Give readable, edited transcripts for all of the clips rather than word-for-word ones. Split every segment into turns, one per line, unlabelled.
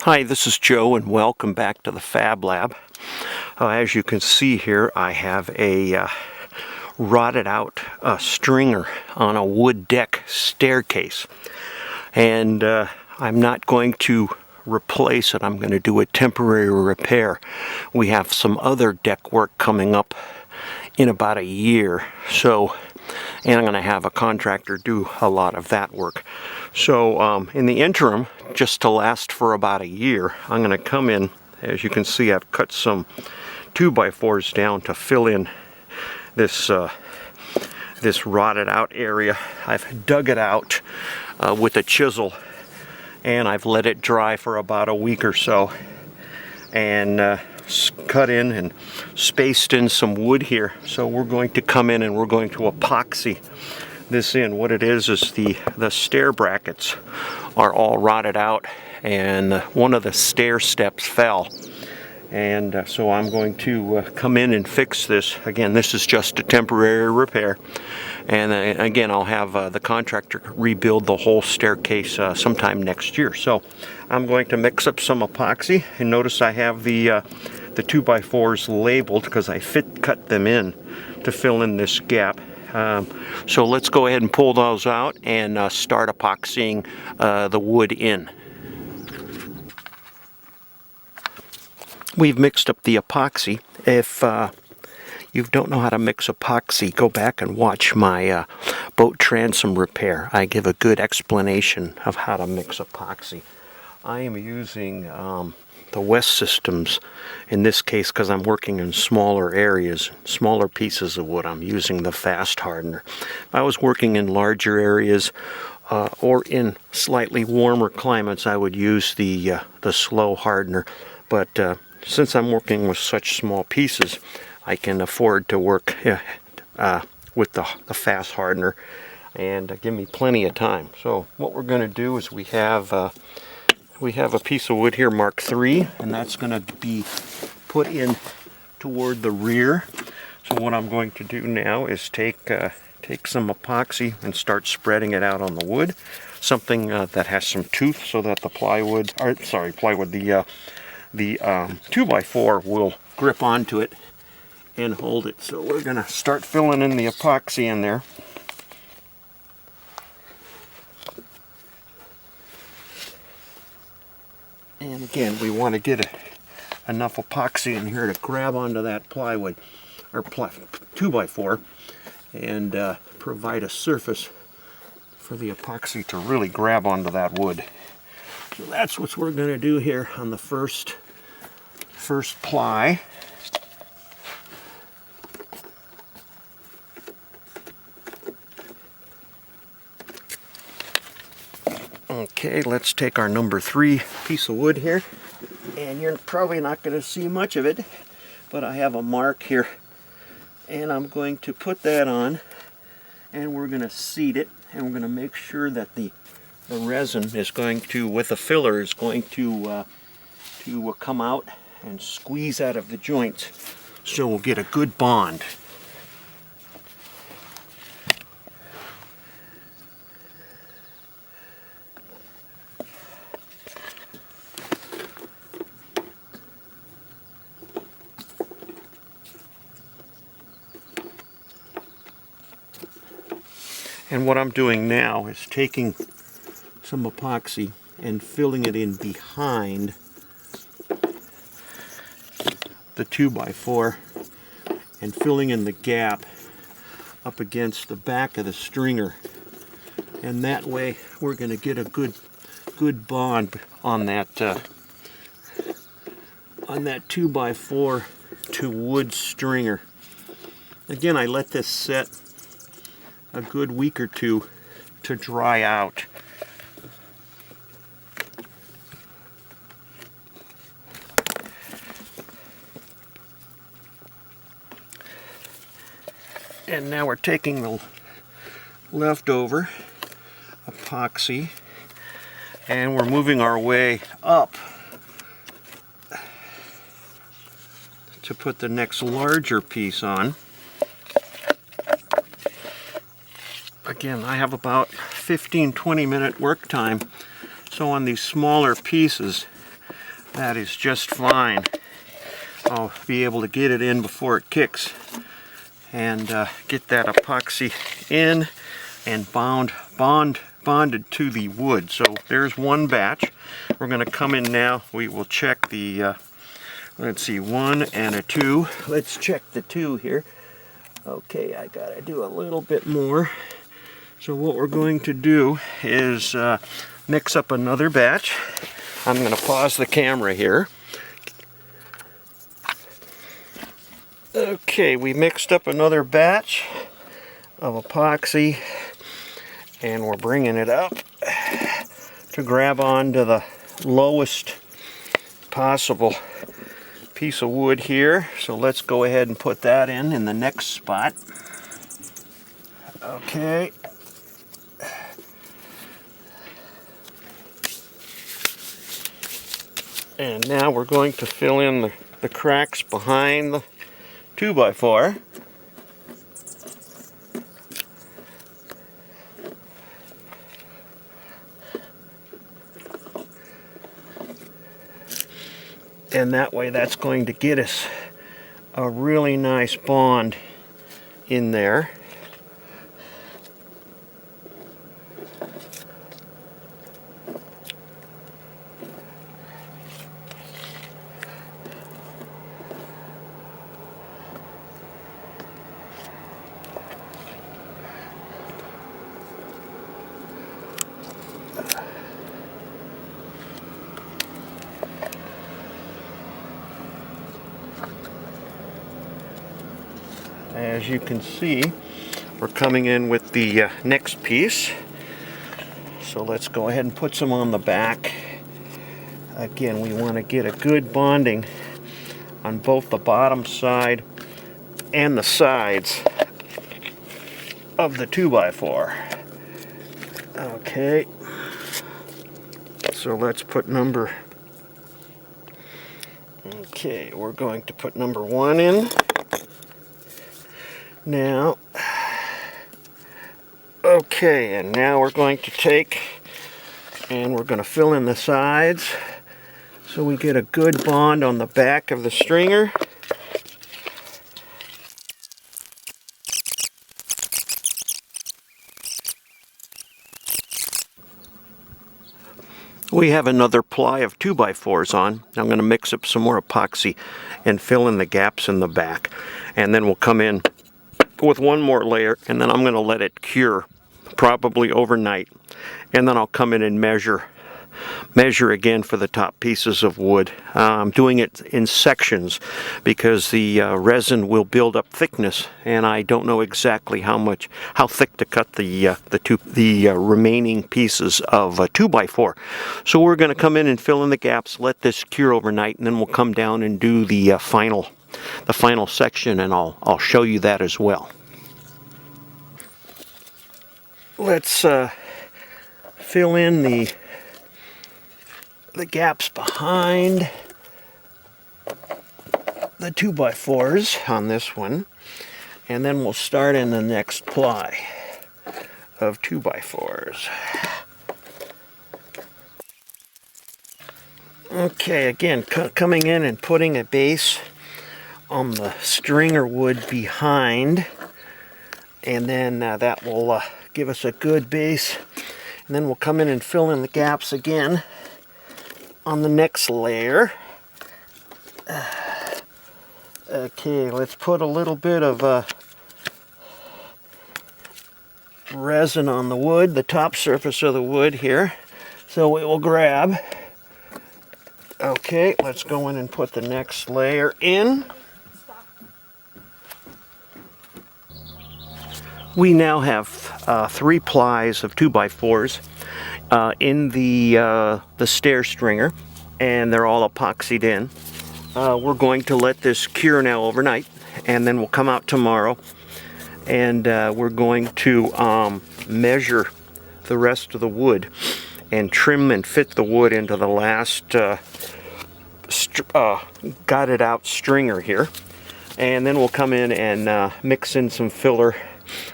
Hi, this is Joe and welcome back to the Fab Lab. As you can see here, I have a rotted out stringer on a wood deck staircase, and I'm not going to replace it. I'm going to do a temporary repair. We have some other deck work coming up in about a year, and I'm going to have a contractor do a lot of that work. So in the interim, just to last for about a year, I'm going to come in. As you can see, I've cut some 2x4s down to fill in this this rotted out area. I've dug it out with a chisel, and I've let it dry for about a week or so, and cut in and spaced in some wood here. So we're going to come in and we're going to epoxy this in. What it is the stair brackets are all rotted out, and one of the stair steps fell, and so I'm going to come in and fix this. Again, this is just a temporary repair, and again, I'll have the contractor rebuild the whole staircase sometime next year. So I'm going to mix up some epoxy, and notice I have the 2x4s labeled because I cut them in to fill in this gap. So let's go ahead and pull those out and start epoxying the wood in. We've mixed up the epoxy. If you don't know how to mix epoxy, go back and watch my boat transom repair. I give a good explanation of how to mix epoxy. I am using the West Systems in this case because I'm working in smaller areas, smaller pieces of wood. I'm using the fast hardener. If I was working in larger areas or in slightly warmer climates, I would use the slow hardener. But since I'm working with such small pieces, I can afford to work with the fast hardener, and give me plenty of time. So what we're going to do is we have a piece of wood here marked 3, and that's going to be put in toward the rear. So what I'm going to do now is take some epoxy and start spreading it out on the wood, something that has some tooth, so that the the 2x4 will grip onto it and hold it. So we're going to start filling in the epoxy in there. And again, we want to get enough epoxy in here to grab onto that plywood, or 2x4, and provide a surface for the epoxy to really grab onto that wood. So that's what we're going to do here on the first ply. Okay, let's take our number 3 piece of wood here, and you're probably not going to see much of it, but I have a mark here, and I'm going to put that on, and we're going to seat it, and we're going to make sure that the resin is going to, with the filler, is going to come out and squeeze out of the joints, so we'll get a good bond. And what I'm doing now is taking some epoxy and filling it in behind the 2x4 and filling in the gap up against the back of the stringer. And that way we're going to get a good bond on that 2x4 to wood stringer. Again, I let this set a good week or two to dry out. And now we're taking the leftover epoxy and we're moving our way up to put the next larger piece on. Again, I have about 15-20 minute work time, so on these smaller pieces That is just fine. I'll be able to get it in before it kicks and get that epoxy in and bonded to the wood. So there's one batch. We're going to come in now. We will check the, let's see, 1 and a 2. Let's check the 2 here. Okay, I gotta do a little bit more. So what we're going to do is mix up another batch. I'm going to pause the camera here. Okay, we mixed up another batch of epoxy and we're bringing it up to grab onto the lowest possible piece of wood here. So let's go ahead and put that in the next spot. Okay. And now we're going to fill in the cracks behind the 2x4. And that way that's going to get us a really nice bond in there. As you can see, we're coming in with the next piece. So let's go ahead and put some on the back. Again, we want to get a good bonding on both the bottom side and the sides of the 2x4. Okay, so let's put number, okay, we're going to put number 1 in. Now, okay, and now we're going to take and we're going to fill in the sides so we get a good bond on the back of the stringer. We have another ply of 2x4s on. I'm going to mix up some more epoxy and fill in the gaps in the back. And then we'll come in with one more layer, and then I'm going to let it cure, probably overnight. And then I'll come in and measure again for the top pieces of wood. I'm doing it in sections because the resin will build up thickness, and I don't know exactly how thick to cut the remaining pieces of 2x4. So we're going to come in and fill in the gaps, let this cure overnight, and then we'll come down and do the final section, and I'll show you that as well. Let's fill in the gaps behind the 2x4s on this one, and then we'll start in the next ply of 2x4s. Okay, again, coming in and putting a base on the stringer wood behind, and then that will give us a good base, and then we'll come in and fill in the gaps again on the next layer. Okay, let's put a little bit of resin on the wood, the top surface of the wood here, so it will grab. Okay, let's go in and put the next layer in. We now have 3 plies of 2x4s in the Stair stringer, and they're all epoxied in. We're going to let this cure now overnight, and then we'll come out tomorrow, and we're going to measure the rest of the wood and trim and fit the wood into the last gutted out stringer here. And then we'll come in and mix in some filler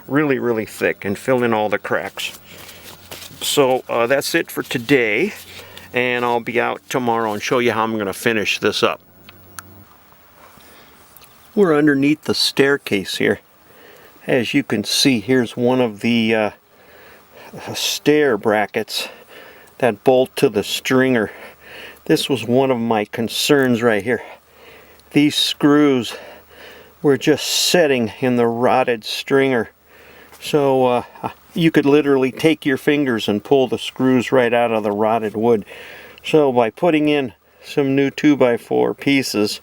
really thick and fill in all the cracks. So that's it for today, and I'll be out tomorrow and show you how I'm going to finish this up. We're underneath the staircase here. As you can see, here's one of the stair brackets that bolt to the stringer. This was one of my concerns right here. These screws were just setting in the rotted stringer. So you could literally take your fingers and pull the screws right out of the rotted wood. So by putting in some new 2x4 pieces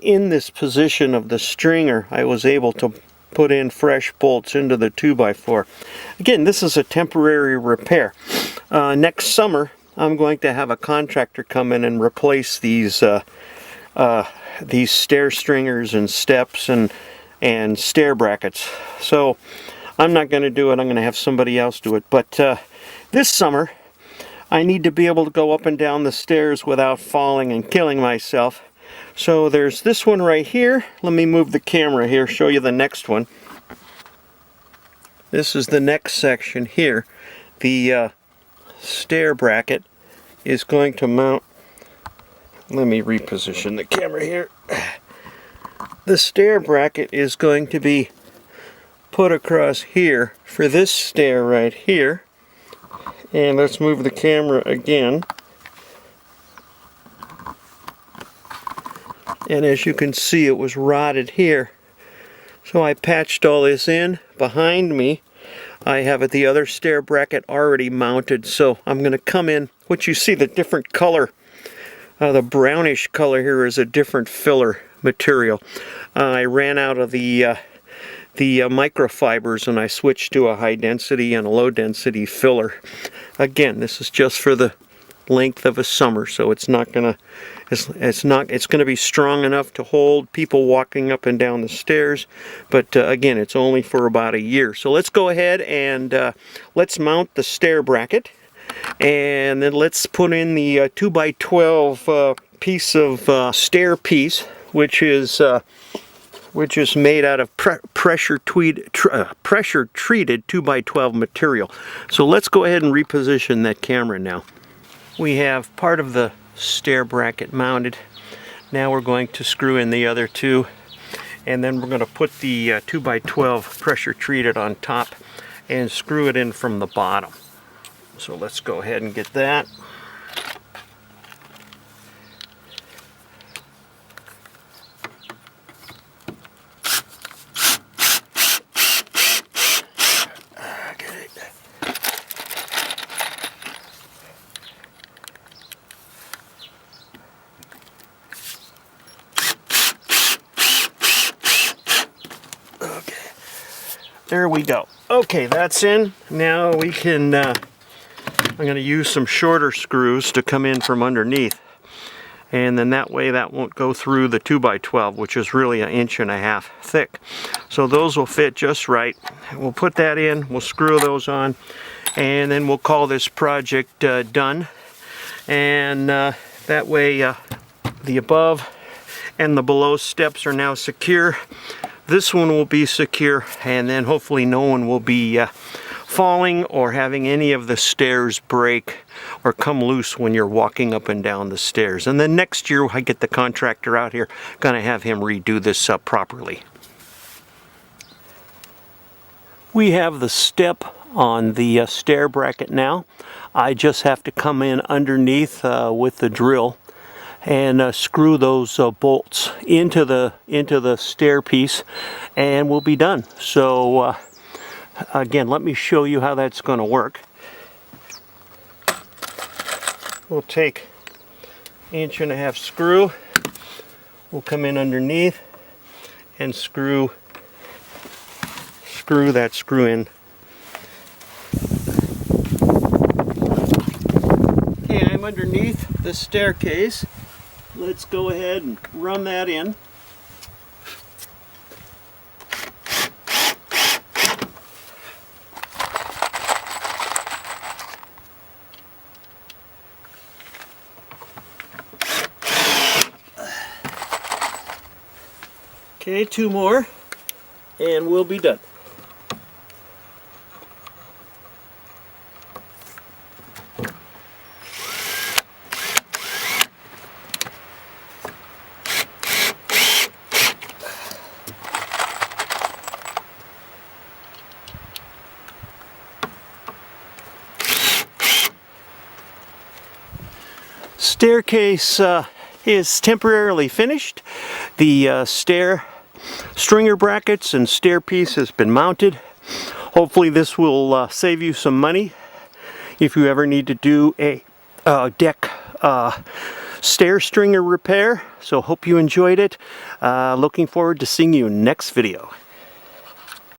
in this position of the stringer, I was able to put in fresh bolts into the 2x4. Again, this is a temporary repair. Next summer, I'm going to have a contractor come in and replace these stair stringers and steps and stair brackets. So I'm not going to do it. I'm going to have somebody else do it. But this summer, I need to be able to go up and down the stairs without falling and killing myself. So there's this one right here. Let me move the camera here, show you the next one. This is the next section here. The stair bracket is going to mount. Let me reposition the camera here. The stair bracket is going to be put across here for this stair right here. And let's move the camera again. And as you can see, it was rotted here. So I patched all this in. Behind me, I have the other stair bracket already mounted. So I'm going to come in. What you see, the different color, the brownish color here is a different filler material. I ran out of the microfibers and I switched to a high density and a low density filler. Again, this is just for the length of a summer, so it's gonna be strong enough to hold people walking up and down the stairs, but again, it's only for about a year. So let's go ahead and let's mount the stair bracket, and then let's put in the 2x12 piece of stair piece, which is made out of pressure treated 2x12 material. So let's go ahead and reposition that camera now. We have part of the stair bracket mounted. Now we're going to screw in the other two, and then we're going to put the 2x12 pressure treated on top and screw it in from the bottom. So let's go ahead and get that. There we go. Okay, that's in. Now we can, I'm going to use some shorter screws to come in from underneath. And then that way that won't go through the 2x12, which is really 1.5 inches thick. So those will fit just right. We'll put that in, we'll screw those on, and then we'll call this project done. And that way the above and the below steps are now secure. This one will be secure, and then hopefully no one will be falling or having any of the stairs break or come loose when you're walking up and down the stairs. And then next year I get the contractor out here, gonna have him redo this up properly. We have the step on the stair bracket now. I just have to come in underneath with the drill and screw those bolts into the stair piece, and we'll be done. So again, let me show you how that's going to work. We'll take 1.5 inch screw. We'll come in underneath and screw that screw in. Okay, I'm underneath the staircase. Let's go ahead and run that in. Okay, 2 more, and we'll be done. staircase is temporarily finished. The stair stringer brackets and stair piece has been mounted. Hopefully this will save you some money if you ever need to do a deck stair stringer repair. So hope you enjoyed it. Looking forward to seeing you next video.